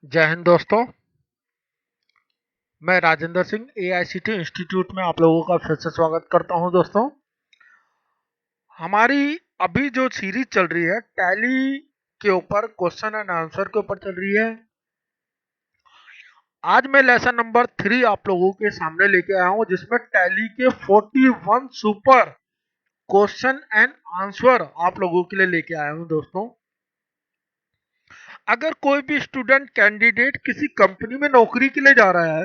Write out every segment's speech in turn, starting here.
जय हिंद दोस्तों। मैं राजेंद्र सिंह एआईसीटी इंस्टीट्यूट में आप लोगों का फिर से स्वागत करता हूं। दोस्तों, हमारी अभी जो सीरीज चल रही है टैली के ऊपर, क्वेश्चन एंड आंसर के ऊपर चल रही है। आज मैं लेसन नंबर 3 आप लोगों के सामने लेके आया हूं, जिसमें टैली के 41 सुपर क्वेश्चन एंड आंसर आप लोगों के लिए लेके आया हूं। दोस्तों, अगर कोई भी स्टूडेंट कैंडिडेट किसी कंपनी में नौकरी के लिए जा रहा है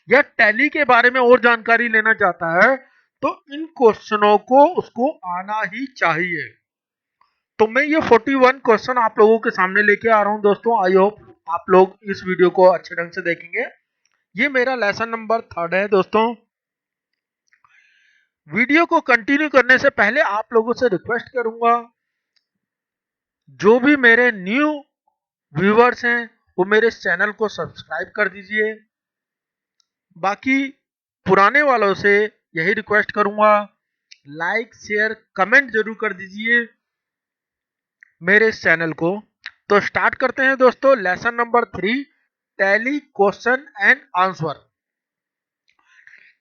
या टैली के बारे में और जानकारी लेना चाहता है, तो इन क्वेश्चनों को उसको आना ही चाहिए। तो मैं ये 41 क्वेश्चन आप लोगों के सामने लेके आ रहा हूं। दोस्तों, आई होप आप लोग इस वीडियो को अच्छे ढंग से देखेंगे। ये मेरा लेसन नंबर 3 है। दोस्तों, वीडियो को कंटिन्यू करने से पहले आप लोगों से रिक्वेस्ट करूंगा, जो भी मेरे न्यू व्यूअर्स हैं वो मेरे चैनल को सब्सक्राइब कर दीजिए। बाकी पुराने वालों से यही रिक्वेस्ट करूंगा, लाइक शेयर कमेंट जरूर कर दीजिए मेरे इस चैनल को। तो स्टार्ट करते हैं दोस्तों, lesson number 3 tally question and answer.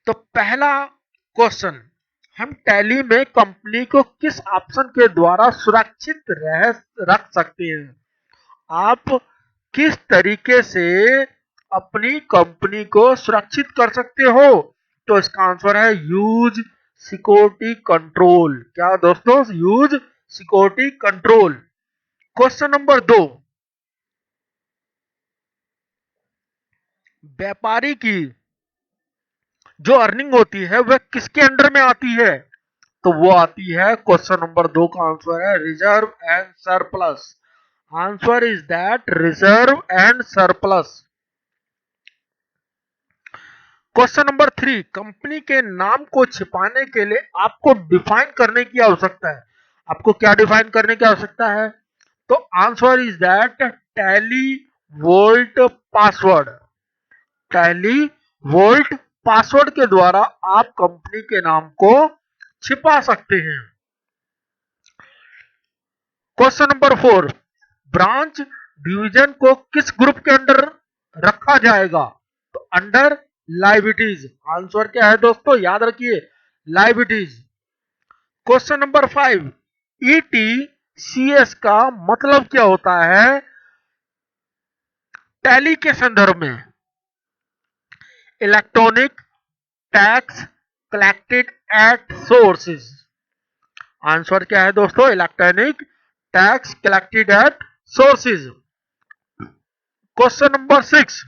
तो पहला क्वेश्चन, हम टैली में कंपनी को किस ऑप्शन के द्वारा सुरक्षित रख सकते हैं? आप किस तरीके से अपनी कंपनी को सुरक्षित कर सकते हो? तो इसका आंसर है यूज सिक्योरिटी कंट्रोल। क्या दोस्तों? Use security control. Question number 2, व्यापारी की जो अर्निंग होती है वह किसके अंडर में आती है? तो वो आती है, क्वेश्चन नंबर 2 का आंसर है reserve and surplus. Answer is that reserve and surplus. Question number 3, company के नाम को छिपाने के लिए आपको डिफाइन करने की आवश्यकता है। आपको क्या डिफाइन करने की आवश्यकता है? तो answer is that tally volt password. Tally volt password के द्वारा आप कंपनी के नाम को छिपा सकते हैं। क्वेश्चन नंबर 4, ब्रांच डिवीजन को किस ग्रुप के अंडर रखा जाएगा? तो अंडर लाइबिलिटीज। आंसर क्या है दोस्तों? याद रखिए, लाइबिलिटीज। क्वेश्चन नंबर 5, ईटीसीएस का मतलब क्या होता है टैली के संदर्भ में? Electronic tax collected at sources. Answer क्या है दोस्तों? Electronic tax collected at sources. Question number 6,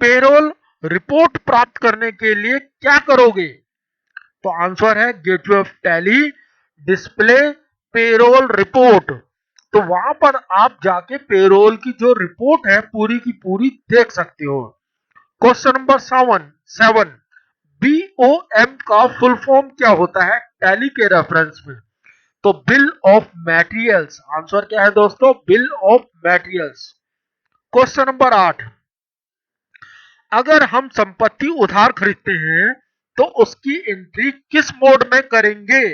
payroll report प्राप्त करने के लिए क्या करोगे? तो आंसर है gateway of tally display payroll report. तो वहां पर आप जाके पेरोल की जो रिपोर्ट है पूरी की पूरी देख सकते हो। क्वेश्चन नंबर 7, बीओएम का फुल फॉर्म क्या होता है टैली के रेफरेंस में? तो बिल ऑफ मटेरियल्स। आंसर क्या है दोस्तों? Bill of materials. Question number 8, अगर हम संपत्ति उधार खरीदते हैं तो उसकी एंट्री किस मोड में करेंगे?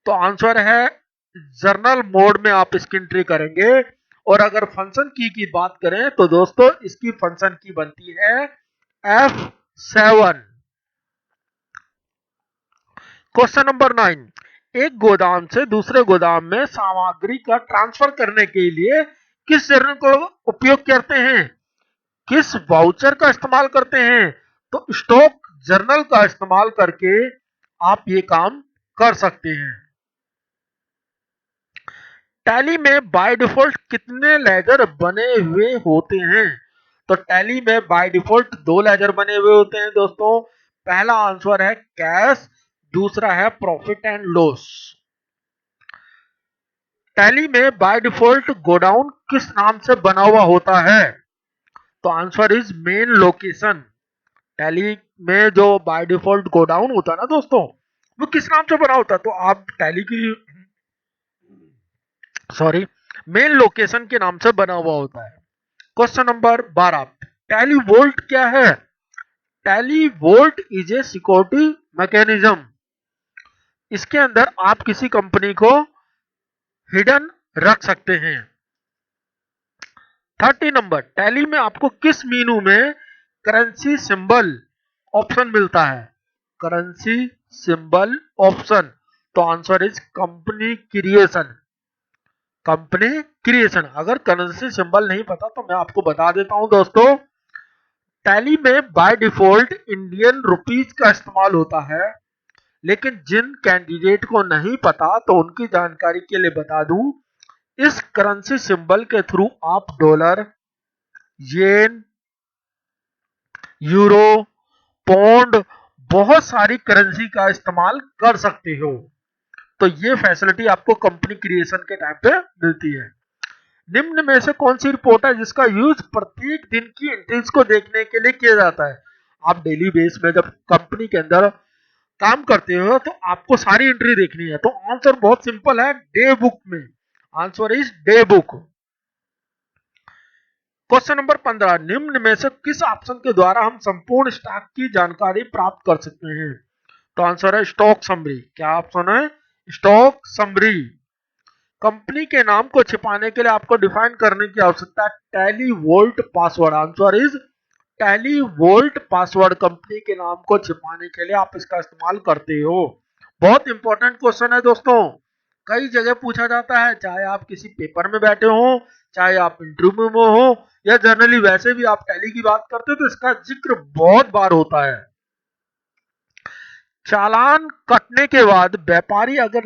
तो आंसर है जर्नल मोड में आप इसकी एंट्री करेंगे। और अगर फंक्शन की बात करें तो दोस्तों इसकी फंक्शन की बनती है F7। क्वेश्चन नंबर 9, एक गोदाम से दूसरे गोदाम में सामग्री का ट्रांसफर करने के लिए किस जर्नल को उपयोग करते हैं? किस वाउचर का इस्तेमाल करते हैं? तो स्टॉक जर्नल का इस्तेमाल करके आप ये काम कर सकते हैं। टैली में बाय डिफॉल्ट कितने लेजर बने हुए होते हैं? तो टैली में बाय डिफॉल्ट 2 लेजर बने हुए होते हैं दोस्तों। पहला आंसर है कैश, दूसरा है प्रॉफिट एंड लॉस। टैली में बाय डिफॉल्ट गोडाउन किस नाम से बना हुआ होता है? तो answer is main location. Tally में जो बाय डिफॉल्ट गोडाउन होता है ना दोस्तों, वो किस नाम से बना होता है? तो आप टैली की मेन लोकेशन के नाम से बना हुआ होता है। क्वेश्चन नंबर 12, टैली वोल्ट क्या है? Tally volt is a security mechanism. इसके अंदर आप किसी कंपनी को हिडन रख सकते हैं। 30 नंबर, टैली में आपको किस मीनू में करेंसी सिंबल ऑप्शन मिलता है? करेंसी सिंबल ऑप्शन, तो answer is company creation. Company creation. अगर करेंसी सिंबल नहीं पता तो मैं आपको बता देता हूं दोस्तों, टैली में बाय डिफॉल्ट इंडियन रुपीज का इस्तेमाल होता है, लेकिन जिन कैंडिडेट को नहीं पता तो उनकी जानकारी के लिए बता दूं, इस करेंसी सिंबल के थ्रू आप डॉलर, येन, यूरो, पौंड, बहुत सारी करेंसी का इस्तेमाल कर सकते हो। तो ये फैसिलिटी आपको कंपनी क्रिएशन के टाइम पे मिलती है। निम्न में से कौन सी रिपोर्ट है जिसका यूज प्रत्येक दिन की एंट्रीज को देखने के लिए किया जाता है? आप डेली बेस में जब कंपनी के अंदर काम करते हो तो आपको सारी एंट्री देखनी है, तो आंसर बहुत सिंपल है, डे बुक में। Answer is day book. Question number 15, निम्न में से किस ऑप्शन के द्वारा हम संपूर्ण स्टॉक की जानकारी प्राप्त कर सकते हैं? तो आंसर है स्टॉक समरी। क्या ऑप्शन है? Stock summary. कंपनी के नाम को छिपाने के लिए आपको डिफाइन करने की आवश्यकता है tally volt password. Answer is tally volt password. Company के नाम को छिपाने के लिए आप इसका इस्तेमाल करते हो। बहुत इंपॉर्टेंट क्वेश्चन है दोस्तों, कई जगह पूछा जाता है, चाहे आप किसी पेपर में बैठे हो, चाहे आप इंटरव्यू में हो, या जनरली वैसे भी आप टैली की बात करते हो तो इसका जिक्र बहुत बार होता है। चालान कटने के बाद व्यापारी अगर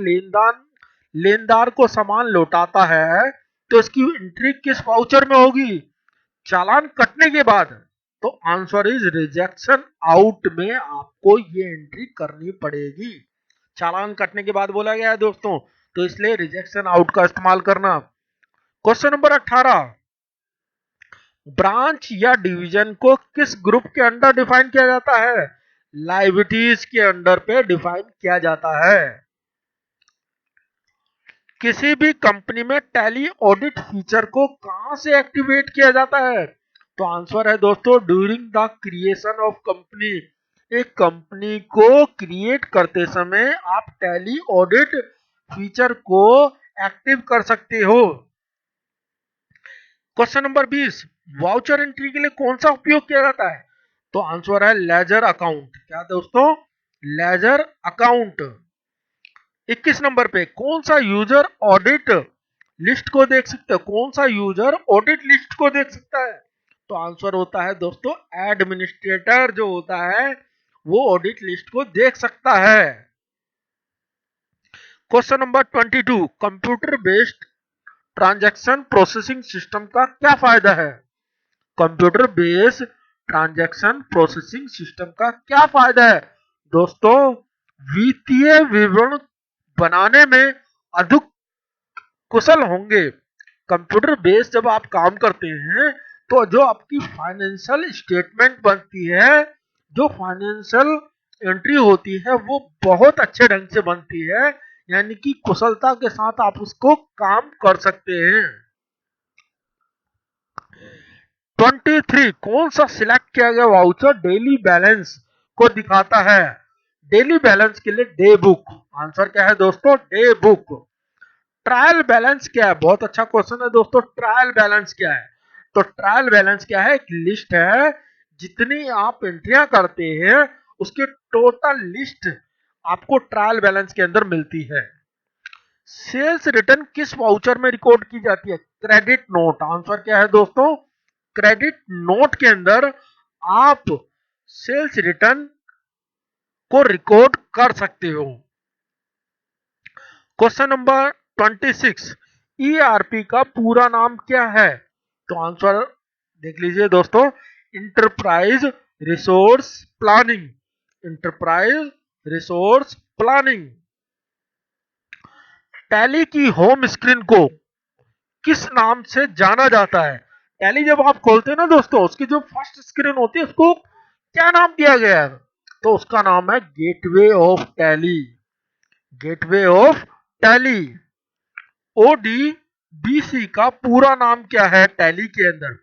लेनदार को सामान लौटाता है तो इसकी एंट्री किस वाउचर में होगी? चालान कटने के बाद, तो आंसर इज रिजेक्शन आउट में आपको ये एंट्री करनी पड़ेगी। चालान कटने के बाद बोला गया है दोस्तों, तो इसलिए रिजेक्शन आउट का इस्तेमाल करना। क्वेश्चन नंबर 18, ब्रांच या डिवीजन को किस ग्रुप के अंडर डिफाइन किया जाता है? लायबिलिटीज के अंडर पे डिफाइन किया जाता है। किसी भी कंपनी में टैली ऑडिट फीचर को कहां से एक्टिवेट किया जाता है? तो आंसर है दोस्तों during the creation of company. एक कंपनी को क्रिएट करते समय आप टैली ऑडिट फीचर को एक्टिव कर सकते हो। क्वेश्चन नंबर 20, वाउचर एंट्री के लिए कौन सा उपयोग किया जाता है? तो आंसर है लेजर अकाउंट। क्या दोस्तों? Ledger account. 21 नंबर पे, कौन सा यूजर ऑडिट लिस्ट को देख सकता है? कौन सा यूजर ऑडिट लिस्ट को देख सकता है? तो आंसर होता है दोस्तों एडमिनिस्ट्रेटर जो होता है वो ऑडिट लिस्ट को देख सकता है। Question number 22, computer based transaction processing system का क्या फायदा है? Computer based transaction processing system का क्या फायदा है? दोस्तों वित्तीय विवरण बनाने में अधिक कुशल होंगे। कंप्यूटर बेस्ड जब आप काम करते हैं तो जो आपकी फाइनेंशियल स्टेटमेंट बनती है, जो फाइनेंशियल एंट्री होती है वो बहुत अच्छे ढंग से बनती है, यानी कि कुशलता के साथ आप उसको काम कर सकते हैं। 23, कौन सा सिलेक्ट किया गया वाउचर डेली बैलेंस को दिखाता है? डेली बैलेंस के लिए डे बुक। आंसर क्या है दोस्तों? Day book. ट्रायल बैलेंस क्या है? बहुत अच्छा क्वेश्चन है दोस्तों, ट्रायल बैलेंस क्या है? तो ट्रायल बैलेंस क्या है? एक लिस्ट है, जितनी आप एंट्रियां करते हैं उसके टोटल लिस्ट आपको ट्रायल बैलेंस के अंदर मिलती है। सेल्स रिटर्न किस वाउचर में रिकॉर्ड की जाती है? Credit note. आंसर क्या है दोस्तों? क्रेडिट नोट के अंदर आप सेल्स रिटर्न को रिकॉर्ड कर सकते हो। क्वेश्चन नंबर 26, ईआरपी का पूरा नाम क्या है? तो आंसर देख लीजिए दोस्तों, enterprise resource planning. Enterprise resource planning. Tally की होम स्क्रीन को किस नाम से जाना जाता है? टैली जब आप खोलते हैं ना दोस्तों, उसकी जो फर्स्ट स्क्रीन होती है उसको क्या नाम दिया गया है? तो उसका नाम है gateway of tally. Gateway of tally. ODBC का पूरा नाम क्या है टैली के अंदर?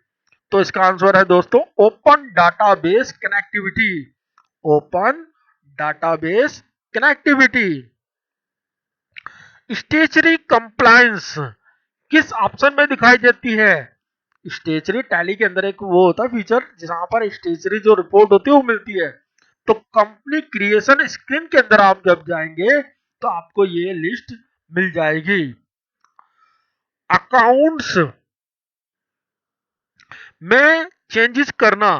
तो इसका आंसर है दोस्तों open database connectivity. Open database connectivity. Stationery compliance किस ऑप्शन में दिखाई देती है? स्टेशनरी टैली के अंदर एक वो होता है फीचर जहां पर स्टेशनरी जो रिपोर्ट होती है वो मिलती है। तो कंपनी क्रिएशन स्क्रीन के अंदर आप जब जाएंगे तो आपको ये लिस्ट मिल जाएगी। अकाउंट्स में चेंजेस करना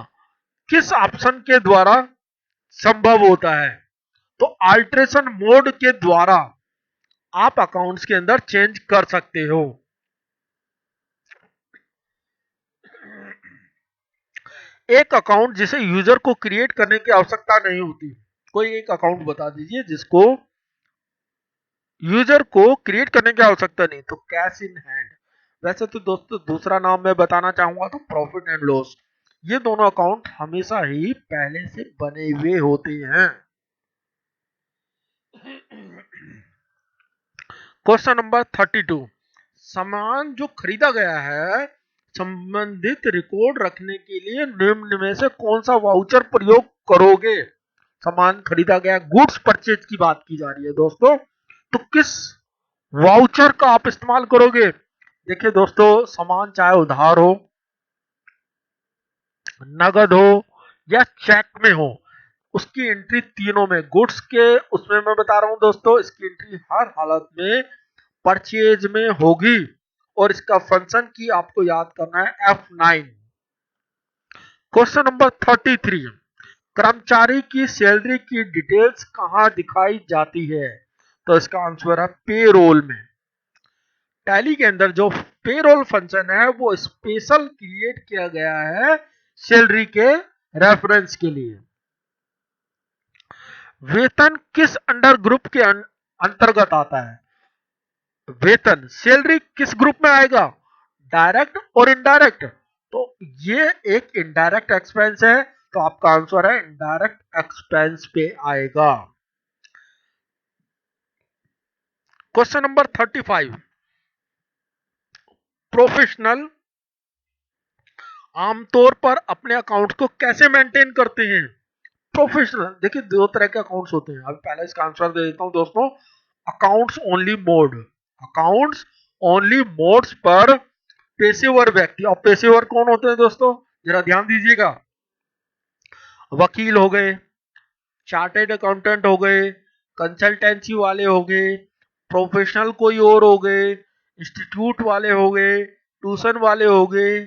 किस ऑप्शन के द्वारा संभव होता है? तो अल्टरेशन मोड के द्वारा आप अकाउंट्स के अंदर चेंज कर सकते हो। एक अकाउंट जिसे यूजर को क्रिएट करने की आवश्यकता नहीं होती, कोई एक अकाउंट बता दीजिए जिसको यूजर को क्रिएट करने की आवश्यकता नहीं। तो कैश इन हैंड। वैसे तो दोस्तों दूसरा नाम मैं बताना चाहूंगा तो प्रॉफिट एंड लॉस। ये दोनों अकाउंट हमेशा ही पहले से बने हुए होते हैं। क्वेश्चन नंबर 32, सामान जो खरीदा गया है संबंधित रिकॉर्ड रखने के लिए निम्न में से कौन सा वाउचर प्रयोग करोगे? सामान खरीदा गया, गुड्स परचेज की बात की जा रही है दोस्तों, तो किस वाउचर का आप इस्तेमाल करोगे? देखिए दोस्तों, सामान चाहे उधार हो, नगद हो या चेक में हो, उसकी एंट्री तीनों में, गुड्स के उसमें मैं बता रहा हूं दोस्तों, इसकी एंट्री हर हालत में परचेज में होगी। और इसका फंक्शन की आपको याद करना है F9। क्वेश्चन नंबर 33, कर्मचारी की सैलरी की डिटेल्स कहां दिखाई जाती है? तो इसका आंसर है पेरोल में। टैली के अंदर जो पेरोल फंक्शन है वो स्पेशल क्रिएट किया गया है सैलरी के रेफरेंस के लिए। वेतन किस अंडर ग्रुप के अंतर्गत आता है? वेतन सैलरी किस ग्रुप में आएगा? डायरेक्ट और इनडायरेक्ट। तो ये एक इनडायरेक्ट एक्सपेंस है, तो आपका आंसर है इनडायरेक्ट एक्सपेंस पे आएगा। क्वेश्चन नंबर 35, प्रोफेशनल आमतौर पर अपने अकाउंट को कैसे मेंटेन करते हैं? प्रोफेशनल, देखिए दो तरह के अकाउंट्स होते हैं। अब पहले इसका आंसर दे देता हूं दोस्तों। Accounts only mode, accounts only modes पर पेशेवर व्यक्ति, और पेशेवर कौन होते हैं दोस्तों, जरा ध्यान दीजिएगा। वकील हो गए, चार्टेड अकाउंटेंट हो गए, कंसल्टेंसी वाले हो गए, प्रोफेशनल कोई और हो गए, इंस्टीट्यूट वाले हो गए, ट्यूशन वाले हो गए,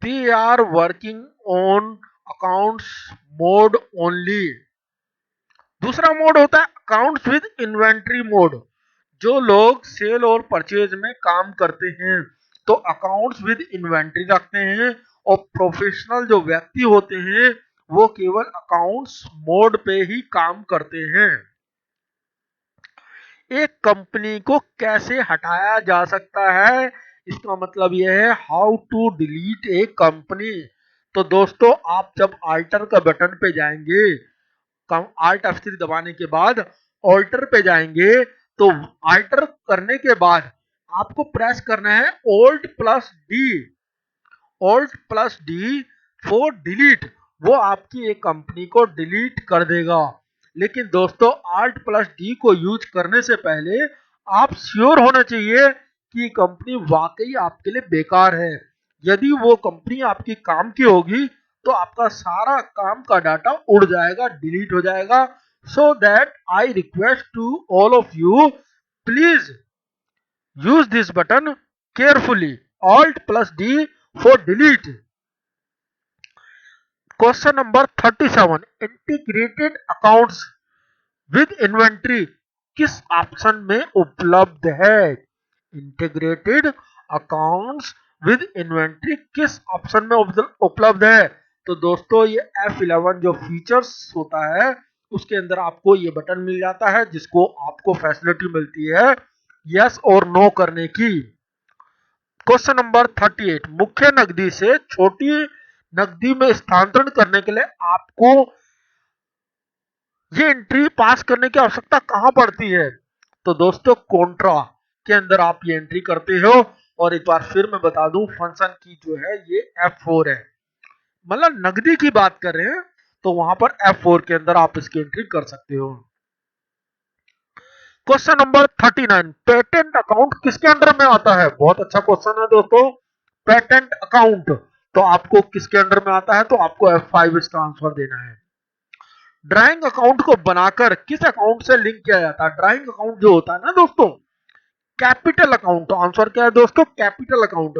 they are working on accounts mode only. दूसरा मोड होता है अकाउंट्स विद इन्वेंट्री मोड। जो लोग सेल और परचेज में काम करते हैं तो अकाउंट्स विद इन्वेंट्री रखते हैं, और प्रोफेशनल जो व्यक्ति होते हैं वो केवल अकाउंट्स मोड पे ही काम करते हैं। एक कंपनी को कैसे हटाया जा सकता है? इसका मतलब यह है how to delete a company. तो दोस्तों आप जब अल्टर का बटन पे जाएंगे, Alt F3 दबाने के बाद ऑल्टर पे जाएंगे, तो अल्टर करने के बाद आपको प्रेस करना है Alt plus D, Alt plus D for delete. वो आपकी एक कंपनी को डिलीट कर देगा। लेकिन दोस्तों Alt प्लस डी को यूज करने से पहले आप श्योर होना चाहिए कि कंपनी वाकई आपके लिए बेकार है। यदि वो कंपनी आपकी काम की होगी तो आपका सारा काम का डाटा उड़ जाएगा, डिलीट हो जाएगा। So that I request to all of you, please use this button carefully, Alt plus D for delete. Question number 37, integrated accounts with inventory किस ऑप्शन में उपलब्ध है? इंटीग्रेटेड अकाउंट्स विद इन्वेंट्री किस option में उपलब्ध है? तो दोस्तों ये F11 जो फीचर्स होता है उसके अंदर आपको ये बटन मिल जाता है जिसको आपको फैसिलिटी मिलती है यस और नो करने की। क्वेश्चन नंबर 38, मुख्य नकदी से छोटी नकदी में स्थानांतरण करने के लिए आपको ये एंट्री पास करने की आवश्यकता कहां पड़ती है? तो दोस्तों कॉन्ट्रा के अंदर आप ये एंट्री करते हो। और एक बार फिर मैं बता दूं फंक्शन की जो है ये F4 है, मतलब नकदी की बात कर रहे हैं तो वहां पर F4 के अंदर आप इसकी एंट्री कर सकते हो। क्वेश्चन नंबर 39, पेटेंट अकाउंट किसके अंडर में आता है? बहुत अच्छा क्वेश्चन है दोस्तों। पेटेंट अकाउंट, तो आपको किसके अंडर में आता है, तो आपको F5 इसका आंसर देना है। ड्राइंग अकाउंट को बनाकर किस अकाउंट से लिंक किया जाता है? ड्राइंग अकाउंट जो होता है ना दोस्तों, कैपिटल अकाउंट। तो आंसर क्या है दोस्तों? Capital account.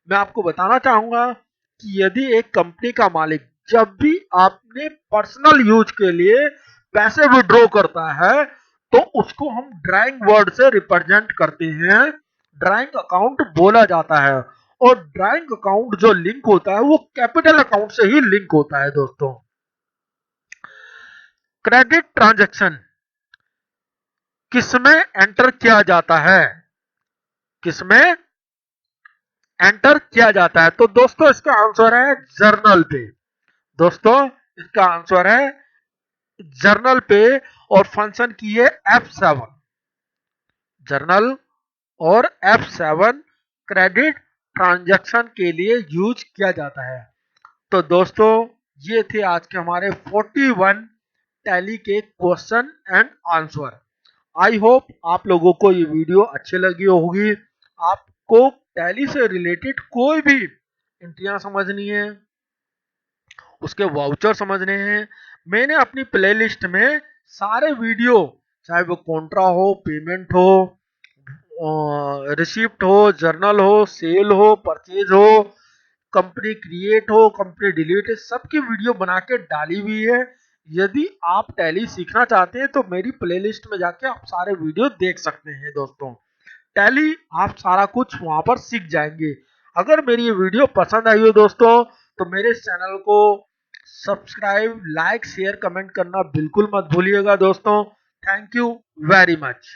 मैं आपको बताना चाहूंगा कि यदि एक कंपनी का मालिक जब भी आपने पर्सनल यूज के लिए पैसे विड्रॉ करता है तो उसको हम ड्राइंग वर्ड से रिप्रेजेंट करते हैं, ड्राइंग अकाउंट बोला जाता है। और ड्राइंग अकाउंट जो लिंक होता है वो कैपिटल अकाउंट से ही लिंक होता है दोस्तों। क्रेडिट ट्रांजैक्शन किसमें एंटर किया जाता है? किसमें एंटर किया जाता है? तो दोस्तों इसका आंसर है जर्नल पे। दोस्तों इसका आंसर है जर्नल पे, और फंक्शन की है F7। जर्नल और F7 क्रेडिट ट्रांजैक्शन के लिए यूज किया जाता है। तो दोस्तों ये थे आज के हमारे 41 टैली के question and answer. I hope आप लोगों को ये वीडियो अच्छी लगी होगी। आपको टैली से रिलेटेड कोई भी एंट्रियां समझनी है, उसके वाउचर समझने हैं, मैंने अपनी प्लेलिस्ट में सारे वीडियो, चाहे वो कॉन्ट्रा हो, पेमेंट हो, रिसिप्ट हो, जर्नल हो, सेल हो, परचेज हो, कंपनी क्रिएट हो, कंपनी डिलीट है, सबकी वीडियो बना के डाली हुई है। यदि आप टैली सीखना चाहते हैं तो मेरी प्लेलिस्ट में जाके आप सारे वीडियो देख सकते हैं दोस्तों। टैली आप सारा कुछ वहां पर सीख जाएंगे। अगर मेरी ये वीडियो पसंद आई हो दोस्तों तो मेरे इस चैनल को सब्सक्राइब, लाइक, शेयर, कमेंट करना बिल्कुल मत भूलिएगा दोस्तों। Thank you very much.